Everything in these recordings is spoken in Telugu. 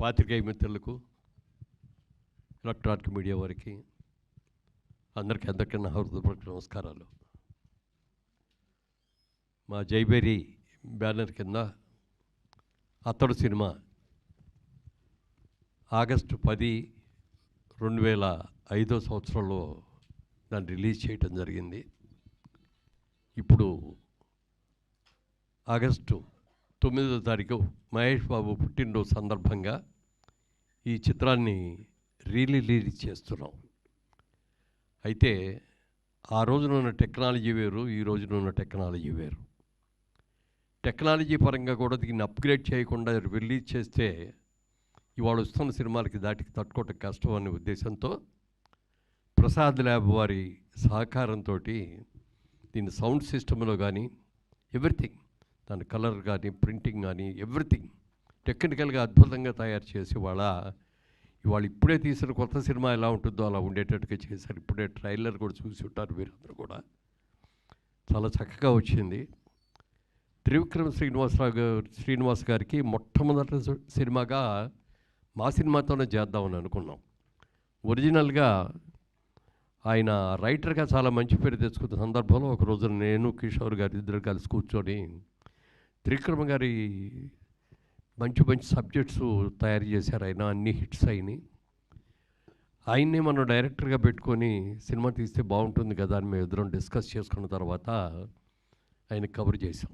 పాత్రికేయ మిత్రులకు, ఎలక్ట్రానిక్ మీడియా వారికి అందరికీ నా హృదయపూర్వక నమస్కారాలు. మా జైబేరి బ్యానర్ కింద అతడు సినిమా ఆగస్టు 10, 2005 సంవత్సరంలో దాన్ని రిలీజ్ చేయటం జరిగింది. ఇప్పుడు ఆగస్టు 9వ తారీఖు మహేష్ బాబు పుట్టినరోజు సందర్భంగా ఈ చిత్రాన్ని రిలీజ్ చేస్తున్నాం. అయితే ఆ రోజున ఉన్న టెక్నాలజీ వేరు, ఈ రోజున ఉన్న టెక్నాలజీ వేరు. టెక్నాలజీ పరంగా కూడా దీన్ని అప్గ్రేడ్ చేయకుండా రిలీజ్ చేస్తే ఇవాళ వస్తున్న సినిమాలకి దాటికి తట్టుకోవటం కష్టం అనే ఉద్దేశంతో ప్రసాద్ ల్యాబ్ వారి సహకారంతో దీని సౌండ్ సిస్టంలో కానీ ఎవ్రీథింగ్, దాని కలర్ కానీ ప్రింటింగ్ కానీ ఎవ్రీథింగ్ టెక్నికల్గా అద్భుతంగా తయారు చేసి ఇవాళ ఇప్పుడే తీసిన కొత్త సినిమా ఎలా ఉంటుందో అలా ఉండేటట్టుగా చేశారు. ఇప్పుడే ట్రైలర్ కూడా చూసి ఉంటారు మీరందరూ కూడా. చాలా చక్కగా వచ్చింది. త్రివిక్రమ్ శ్రీనివాస్ గారికి మొట్టమొదటి సినిమాగా మా సినిమాతోనే చేద్దామని అనుకున్నాం. ఒరిజినల్గా ఆయన రైటర్గా చాలా మంచి పేరు తెచ్చుకున్న సందర్భంలో ఒక రోజు నేను కిషోర్ గారు ఇద్దరు కలిసి కూర్చొని త్రివిక్రమ్ గారి మంచి మంచి సబ్జెక్ట్స్ తయారు చేశారు. ఆయన అన్ని హిట్స్ అయినాయి. ఆయన్నే మనం డైరెక్టర్గా పెట్టుకొని సినిమా తీస్తే బాగుంటుంది కదా అని మేము ఇద్దరం డిస్కస్ చేసుకున్న తర్వాత ఆయన కవర్ చేసాం.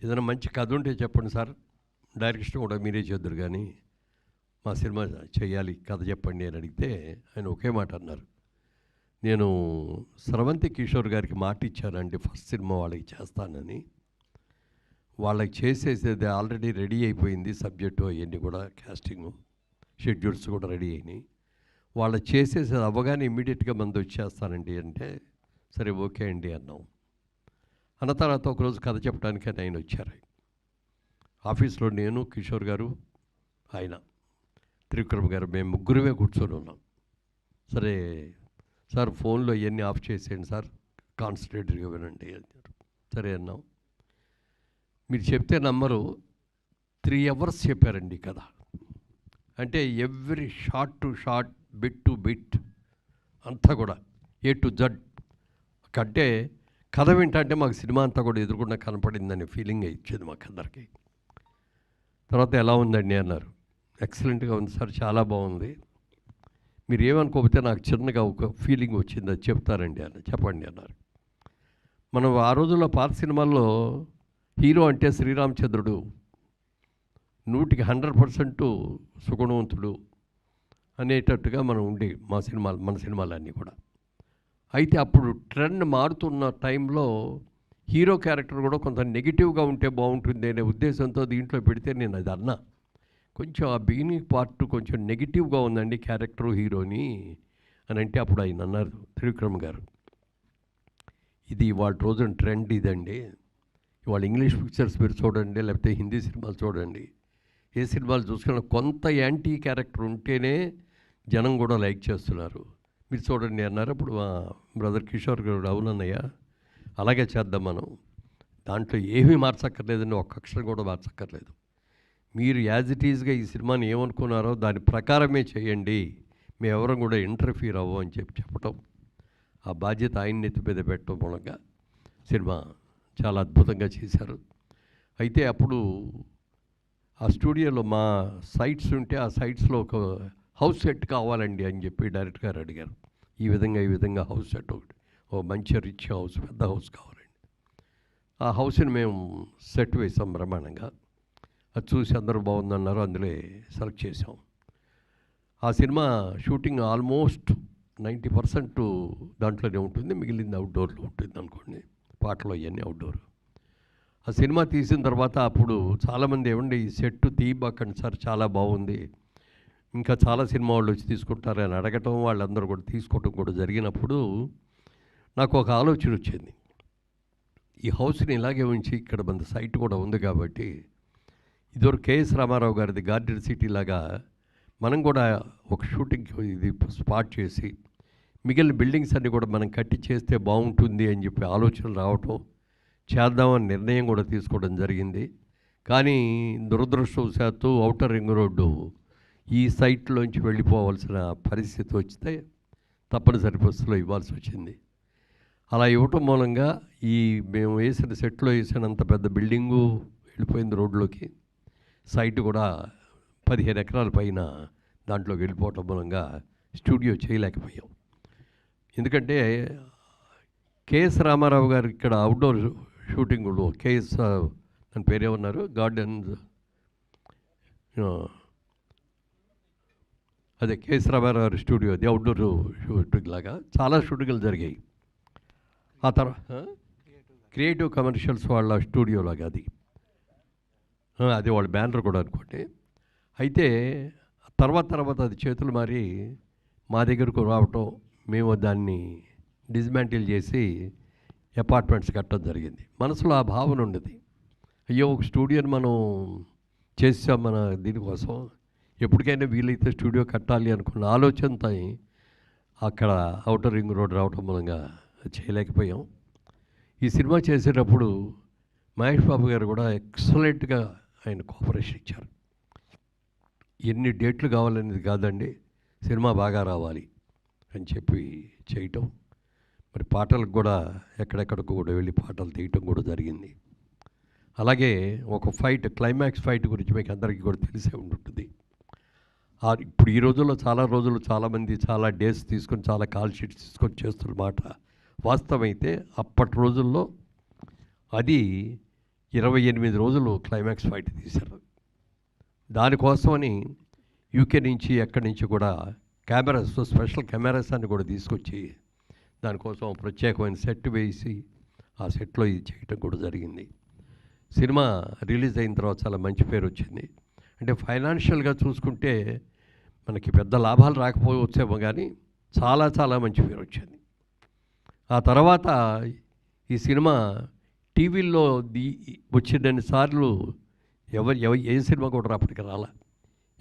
ఏదైనా మంచి కథ ఉంటే చెప్పండి సార్, డైరెక్షన్ కూడా మీరే చేద్దరు కానీ మా సినిమా చేయాలి, కథ చెప్పండి అని అడిగితే ఆయన ఒకే మాట అన్నారు. నేను స్రవంతి కిషోర్ గారికి మాట ఇచ్చానండి ఫస్ట్ సినిమా వాళ్ళకి చేస్తానని. వాళ్ళకి చేసేసేది ఆల్రెడీ రెడీ అయిపోయింది, సబ్జెక్టు అవన్నీ కూడా క్యాస్టింగ్ షెడ్యూల్స్ కూడా రెడీ అయినాయి. వాళ్ళు చేసేసేది అవ్వగానే ఇమ్మీడియట్గా మంది వచ్చేస్తానండి అంటే సరే ఓకే అండి అన్నాం. అన్న తర్వాత ఒకరోజు కథ చెప్పడానికి ఆయన వచ్చారు. ఆఫీస్లో నేను, కిషోర్ గారు, ఆయన త్రివిక్రమ్ గారు, మేము ముగ్గురమే కూర్చొని ఉన్నాం. సరే సార్ ఫోన్లో ఇవన్నీ ఆఫ్ చేసేయండి సార్, కాన్సన్ట్రేటెడ్గా వినండి అన్నారు. సరే అన్నాం. మీరు చెప్తే నమ్మరు, 3 hours చెప్పారండి కదా. అంటే every shot to short, bit to bit అంతా కూడా A to Z. అంటే కథ వింటే మాకు సినిమా అంతా కూడా ఎదురుకుండా కనపడిందనే ఫీలింగ్ ఇచ్చేది మాకు అందరికీ. తర్వాత ఎలా ఉందండి అన్నారు. ఎక్సలెంట్గా ఉంది సార్, చాలా బాగుంది. మీరు ఏమనుకోకపోతే నాకు చిన్నగా ఒక ఫీలింగ్ వచ్చింది, అది చెప్తారండి అన్న. చెప్పండి అన్నారు. మనం ఆ రోజుల్లో పాత సినిమాల్లో హీరో అంటే శ్రీరామచంద్రుడు, 100కి 100% సుగుణవంతుడు అనేటట్టుగా మనం ఉండే మన సినిమాలన్నీ కూడా. అయితే అప్పుడు ట్రెండ్ మారుతున్న టైంలో హీరో క్యారెక్టర్ కూడా కొంత నెగిటివ్గా ఉంటే బాగుంటుంది అనే ఉద్దేశంతో దీంట్లో పెడితే నేను అది అన్నా. కొంచెం ఆ బిగినింగ్ పార్ట్ కొంచెం నెగిటివ్గా ఉందండి క్యారెక్టరు హీరోని అని అంటే అప్పుడు ఆయన అన్నారు త్రివిక్రమ్ గారు, ఇది ఇవాళ రోజున ట్రెండ్ ఇదండి. ఇవాళ ఇంగ్లీష్ పిక్చర్స్ మీరు చూడండి, లేకపోతే హిందీ సినిమాలు చూడండి, ఏ సినిమాలు చూసుకున్నా కొంత యాంటీ క్యారెక్టర్ ఉంటేనే జనం కూడా లైక్ చేస్తున్నారు. మీరు చూడండి అన్నారు. అప్పుడు మా బ్రదర్ కిషోర్ గారు, అవునన్నయ్య అలాగే చేద్దాం, మనం దాంట్లో ఏమీ మార్చక్కర్లేదండి, ఒక్క అక్షరం కూడా మార్చక్కర్లేదు, మీరు యాజ్ ఇట్ ఈజ్గా ఈ సినిమాని ఏమనుకున్నారో దాని ప్రకారమే చేయండి, మేమెవరం కూడా ఇంటర్ఫీర్ అవ్వం అని చెప్పటం, ఆ బాధ్యత ఆయన నెత్తి మీద పెట్టడం మూలంగా సినిమా చాలా అద్భుతంగా చేశారు. అయితే అప్పుడు ఆ స్టూడియోలో మా సైట్స్ ఉంటే ఆ సైట్స్లో ఒక హౌస్ సెట్ కావాలండి అని చెప్పి డైరెక్టర్ గారు అడిగారు. ఈ విధంగా హౌస్ సెట్ ఒకటి, ఓ మంచి రిచ్ హౌస్, పెద్ద హౌస్ కావాలండి. ఆ హౌస్ని మేము సెట్ వేసాం బ్రహ్మాండంగా. అది చూసి అందరూ బాగుందన్నారు, అందులో సెలెక్ట్ చేసాం. ఆ సినిమా షూటింగ్ ఆల్మోస్ట్ 90% దాంట్లోనే ఉంటుంది, మిగిలింది అవుట్డోర్లో ఉంటుంది అనుకోండి, పాటలు అవన్నీ అవుట్డోర్. ఆ సినిమా తీసిన తర్వాత అప్పుడు చాలామంది ఏమండి ఈ సెట్ తీయబాకండి సార్, చాలా బాగుంది, ఇంకా చాలా సినిమా వాళ్ళు వచ్చి తీసుకుంటారని అడగటం, వాళ్ళందరూ కూడా తీసుకోవటం కూడా జరిగినప్పుడు నాకు ఒక ఆలోచన వచ్చింది. ఈ హౌస్ని ఇలాగే ఉంచి ఇక్కడ మన సైట్ కూడా ఉంది కాబట్టి ఇదివరకు కేఎస్ రామారావు గారిది గార్డెన్ సిటీ లాగా మనం కూడా ఒక షూటింగ్ ఇది స్పాట్ చేసి మిగిలిన బిల్డింగ్స్ అన్నీ కూడా మనం కట్టి చేస్తే బాగుంటుంది అని చెప్పి ఆలోచనలు రావటం, చేద్దామని నిర్ణయం కూడా తీసుకోవడం జరిగింది. కానీ దురదృష్టవశాత్తు ఔటర్ రింగ్ రోడ్డు ఈ సైట్లోంచి వెళ్ళిపోవాల్సిన పరిస్థితి వస్తే తప్పనిసరి పరిస్థితిలో ఇవ్వాల్సి వచ్చింది. అలా ఇవ్వటం మూలంగా మేము వేసిన సెట్లో వేసినంత పెద్ద బిల్డింగు వెళ్ళిపోయింది రోడ్లోకి. సైట్ కూడా 15 ఎకరాల పైన దాంట్లోకి వెళ్ళిపోవటం మూలంగా స్టూడియో చేయలేకపోయాం. ఎందుకంటే కేఎస్ రామారావు గారు ఇక్కడ అవుట్డోర్ షూటింగ్లో దాని పేరేమన్నారు, గార్డెన్స్, అదే కేఎస్ రామారావు గారి స్టూడియో, అది అవుట్డోర్ షూటింగ్ లాగా చాలా షూటింగ్లు జరిగాయి. ఆ తర్వాత క్రియేటివ్ కమర్షియల్స్ వాళ్ళ స్టూడియో లాగా అది వాళ్ళ బ్యానర్ కూడా అనుకోండి. అయితే తర్వాత అది చేతులు మారి మా దగ్గరకు రావటం, మేము దాన్ని డిస్మాంటిల్ చేసి అపార్ట్మెంట్స్ కట్టడం జరిగింది. మనసులో ఆ భావన ఉండేది, అయ్యో ఒక స్టూడియోని మనం చేసాం మన దీనికోసం, ఎప్పటికైనా వీలైతే స్టూడియో కట్టాలి అనుకున్న ఆలోచనతో అక్కడ ఔటర్ రింగ్ రోడ్ రావటం మూలంగా చేయలేకపోయాం. ఈ సినిమా చేసేటప్పుడు మహేష్ బాబు గారు కూడా ఎక్సలెంట్గా ఆయన కోఆపరేషన్ ఇచ్చారు. ఎన్ని డేట్లు కావాలనేది కాదండి, సినిమా బాగా రావాలి అని చెప్పి చేయటం. మరి పాటలకు కూడా ఎక్కడెక్కడికి కూడా వెళ్ళి పాటలు తీయటం కూడా జరిగింది. అలాగే ఒక ఫైట్, క్లైమాక్స్ ఫైట్ గురించి మీకు అందరికీ కూడా తెలిసే ఉంటుంది. ఇప్పుడు ఈ రోజుల్లో చాలామంది చాలా డేస్ తీసుకొని, చాలా కాల్ షీట్స్ తీసుకొని చేస్తున్న మాట వాస్తవమైతే, అప్పటి రోజుల్లో అది 28 రోజులు క్లైమాక్స్ ఫైట్ తీశారు. దానికోసమని యూకే నుంచి ఎక్కడి నుంచి కూడా కెమెరాస్, స్పెషల్ కెమెరాస్ అని కూడా తీసుకొచ్చి దానికోసం ప్రత్యేకమైన సెట్ వేసి ఆ సెట్లో ఇది చేయటం కూడా జరిగింది. సినిమా రిలీజ్ అయిన తర్వాత చాలా మంచి పేరు వచ్చింది. అంటే ఫైనాన్షియల్గా చూసుకుంటే మనకి పెద్ద లాభాలు రాకపోవచ్చేమో కానీ చాలా మంచి పేరు వచ్చింది. ఆ తర్వాత ఈ సినిమా టీవీల్లో వచ్చినన్ని సార్లు ఏ సినిమా కూడా అప్పటికి రాలా.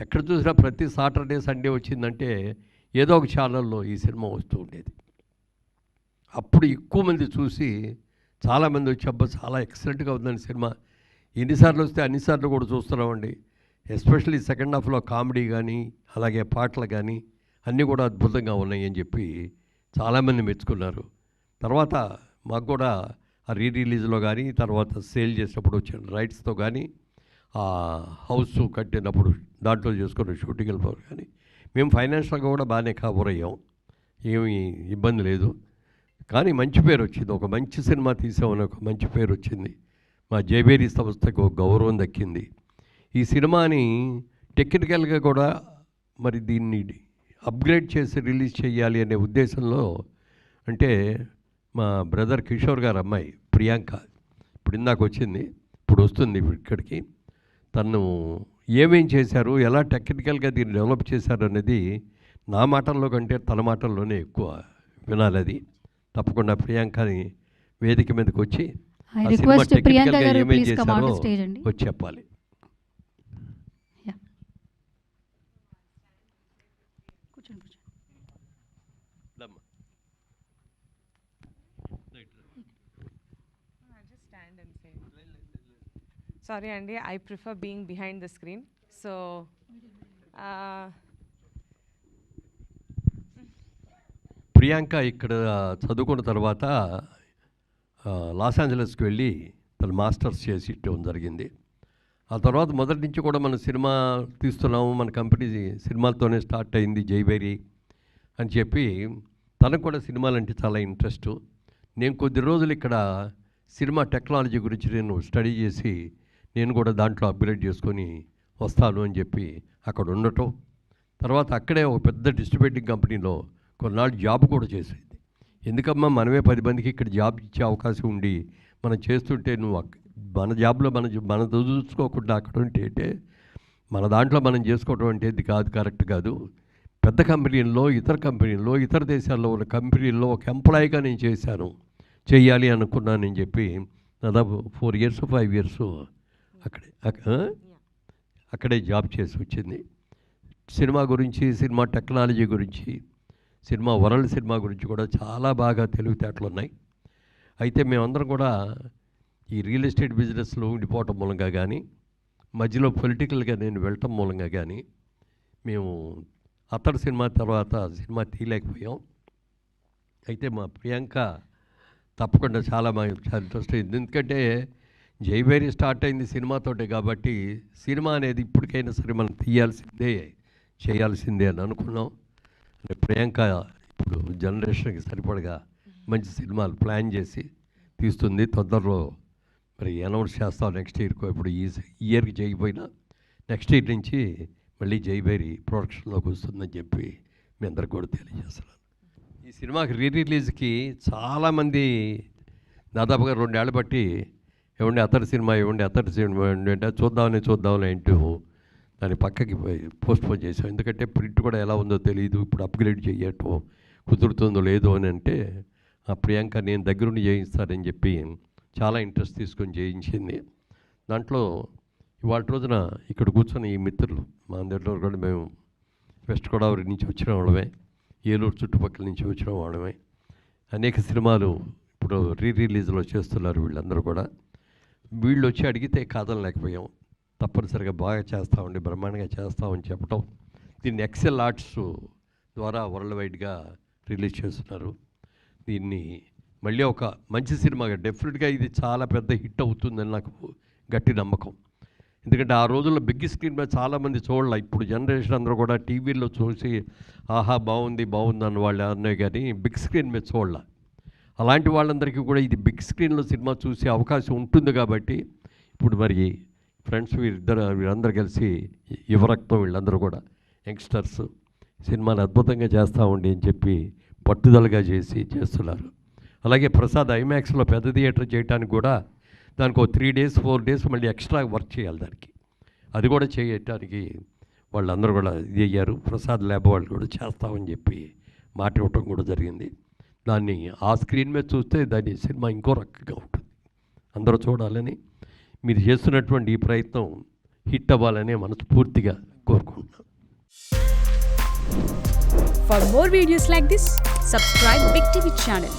ఎక్కడ చూసినా ప్రతి సాటర్డే సండే వచ్చిందంటే ఏదో ఒక ఛానల్లో ఈ సినిమా వస్తూ ఉండేది. అప్పుడు ఎక్కువ మంది చూసి చాలామంది వచ్చి అబ్బా చాలా ఎక్సలెంట్గా ఉందని సినిమా, ఎన్నిసార్లు వస్తే అన్నిసార్లు కూడా చూస్తున్నామండి. ఎస్పెషల్లీ సెకండ్ హాఫ్లో కామెడీ కానీ అలాగే పాటలు కానీ అన్నీ కూడా అద్భుతంగా ఉన్నాయి అని చెప్పి చాలామంది మెచ్చుకున్నారు. తర్వాత మాకు కూడా ఆ రిలీజ్లో కానీ తర్వాత సేల్ చేసినప్పుడు వచ్చిన రైట్స్తో కానీ ఆ హౌస్ కట్టినప్పుడు దాంట్లో చేసుకున్న షూటింగ్లతో కానీ మేము ఫైనాన్షియల్గా కూడా బాగానే కవర్ అయ్యాం, ఏమీ ఇబ్బంది లేదు. కానీ మంచి పేరు వచ్చింది, ఒక మంచి సినిమా తీసామని ఒక మంచి పేరు వచ్చింది. మా జైబేరీ సంస్థకు ఒక గౌరవం దక్కింది. ఈ సినిమాని టెక్నికల్గా కూడా మరి దీన్ని అప్గ్రేడ్ చేసి రిలీజ్ చేయాలి అనే ఉద్దేశంలో, అంటే మా బ్రదర్ కిషోర్ గారు అమ్మాయి ప్రియాంక ఇప్పుడు ఇందాక వచ్చింది, ఇప్పుడు వస్తుంది ఇక్కడికి, తను ఏమేం చేశారు, ఎలా టెక్నికల్గా దీన్ని డెవలప్ చేశారు అనేది నా మాటల్లో కంటే తన మాటల్లోనే ఎక్కువ వినాలి. అది తప్పకుండా ప్రియాంకని వేదిక మీదకి వచ్చి ఏమేం చేశారో వచ్చి చెప్పాలి. Sorry Andy, I prefer being behind the screen. So Priyanka ఇక్కడ చదువుకున్న తర్వాత లాస్ ఏంజలస్కి వెళ్ళి తను మాస్టర్స్ చేసి ఇవ్వడం జరిగింది. ఆ తర్వాత మొదటి నుంచి కూడా మనం సినిమా తీస్తున్నాము, మన కంపెనీ సినిమాలతోనే స్టార్ట్ అయింది జైబేరీ అని చెప్పి తనకు కూడా సినిమాలంటే చాలా ఇంట్రెస్ట్. నేను కొద్ది రోజులు ఇక్కడ సినిమా టెక్నాలజీ గురించి నేను స్టడీ చేసి నేను కూడా దాంట్లో అప్గ్రేడ్ చేసుకొని వస్తాను అని చెప్పి అక్కడ ఉండటం. తర్వాత అక్కడే ఒక పెద్ద డిస్ట్రిబ్యూటింగ్ కంపెనీలో కొన్నాళ్ళు జాబ్ కూడా చేసేది. ఎందుకమ్మా మనమే 10 మందికి ఇక్కడ జాబ్ ఇచ్చే అవకాశం ఉండి మనం చేస్తుంటే నువ్వు మన జాబ్లో మన చూసుకోకుండా అక్కడ ఉంటే మన దాంట్లో మనం చేసుకోవడం అంటే ఇది కాదు, కరెక్ట్ కాదు. పెద్ద కంపెనీల్లో, ఇతర దేశాల్లో ఉన్న కంపెనీల్లో ఒక ఎంప్లాయీగా నేను చేయాలి అనుకున్నానని చెప్పి దాదాపు 4 years 5 years అక్కడే జాబ్ చేసి వచ్చింది. సినిమా గురించి, సినిమా టెక్నాలజీ గురించి, సినిమా వరల్డ్ సినిమా గురించి కూడా చాలా బాగా తెలివితేటలు ఉన్నాయి. అయితే మేమందరం కూడా ఈ రియల్ ఎస్టేట్ బిజినెస్లో ఉండిపోవటం మూలంగా కానీ మధ్యలో పొలిటికల్గా నేను వెళ్ళటం మూలంగా కానీ మేము అతడు సినిమా తర్వాత సినిమా తీయలేకపోయాం. అయితే మా ప్రియాంక తప్పకుండా చాలా ఇంట్రెస్ట్ అయింది. ఎందుకంటే జైవేరి స్టార్ట్ అయింది సినిమాతోటే కాబట్టి సినిమా అనేది ఇప్పటికైనా సరే మనం తీయాల్సిందే, చేయాల్సిందే అని అనుకున్నాం. అంటే ప్రియాంక ఇప్పుడు జనరేషన్కి సరిపడగా మంచి సినిమాలు ప్లాన్ చేసి తీస్తుంది. తొందరలో మరి అనౌన్స్ చేస్తాం నెక్స్ట్ ఇయర్కి. ఇప్పుడు ఈ ఇయర్కి చేయకపోయినా నెక్స్ట్ ఇయర్ నుంచి మళ్ళీ జైవేరి ప్రొడక్షన్లోకి వస్తుందని చెప్పి మీ అందరికి కూడా తెలియజేస్తున్నాను. ఈ సినిమాకి రిలీజ్కి చాలామంది దాదాపుగా 2 ఏళ్ళు బట్టి ఇవ్వండి అతడి సినిమా అంటే చూద్దామని అంటూ దాన్ని పక్కకి పోస్ట్పోన్ చేసాం. ఎందుకంటే ప్రింట్ కూడా ఎలా ఉందో తెలియదు, ఇప్పుడు అప్గ్రేడ్ చేయటం కుదురుతుందో లేదో అని అంటే ఆ ప్రియాంక నేను దగ్గరుండి చేయిస్తానని చెప్పి చాలా ఇంట్రెస్ట్ తీసుకొని చేయించింది. దాంట్లో ఇవాళ రోజున ఇక్కడ కూర్చొని ఈ మిత్రులు మా అందరిలో కూడా మేము వెస్ట్ గోదావరి నుంచి వచ్చిన వాళ్ళమే, ఏలూరు చుట్టుపక్కల నుంచి వచ్చిన వాళ్ళమే. అనేక సినిమాలు ఇప్పుడు రిలీజ్లో చేస్తున్నారు వీళ్ళందరూ కూడా. వీళ్ళు వచ్చి అడిగితే కాదనలేకపోయాం. తప్పనిసరిగా బాగా చేస్తామండి, బ్రహ్మాండంగా చేస్తామని చెప్పడం. దీన్ని ఎక్సెల్ ఆర్ట్స్ ద్వారా వరల్డ్ వైడ్గా రిలీజ్ చేస్తున్నారు. దీన్ని మళ్ళీ ఒక మంచి సినిమాగా డెఫినెట్గా ఇది చాలా పెద్ద హిట్ అవుతుందని నాకు గట్టి నమ్మకం. ఎందుకంటే ఆ రోజుల్లో బిగ్ స్క్రీన్ మీద చాలామంది చూడాల. ఇప్పుడు జనరేషన్ అందరూ కూడా టీవీల్లో చూసి ఆహా బాగుంది అన్న వాళ్ళు అన్నాయి కానీ బిగ్ స్క్రీన్ మీద చూడాల. అలాంటి వాళ్ళందరికీ కూడా ఇది బిగ్ స్క్రీన్లో సినిమా చూసే అవకాశం ఉంటుంది కాబట్టి ఇప్పుడు మరి ఫ్రెండ్స్ వీరందరూ కలిసి యువరక్తం వీళ్ళందరూ కూడా యంగ్స్టర్స్ సినిమాని అద్భుతంగా చేస్తామండి అని చెప్పి పట్టుదలగా చేస్తున్నారు. అలాగే ప్రసాద్ ఐమాక్స్లో పెద్ద థియేటర్ చేయడానికి కూడా దానికి 3 days 4 days మళ్ళీ ఎక్స్ట్రా వర్క్ చేయాలి దానికి. అది కూడా చేయటానికి వాళ్ళందరూ కూడా ఇది అయ్యారు. ప్రసాద్ ల్యాబ్ వాళ్ళు కూడా చేస్తామని చెప్పి మాట ఇవ్వటం కూడా జరిగింది. దాన్ని ఆ స్క్రీన్ మీద చూస్తే దాని సినిమా ఇంకో రకంగా ఉంటుంది. అందరూ చూడాలని మీరు చేస్తున్నటువంటి ఈ ప్రయత్నం హిట్ అవ్వాలని మనస్ఫూర్తిగా కోరుకుంటున్నాను. For more videos like this, subscribe Big TV channel.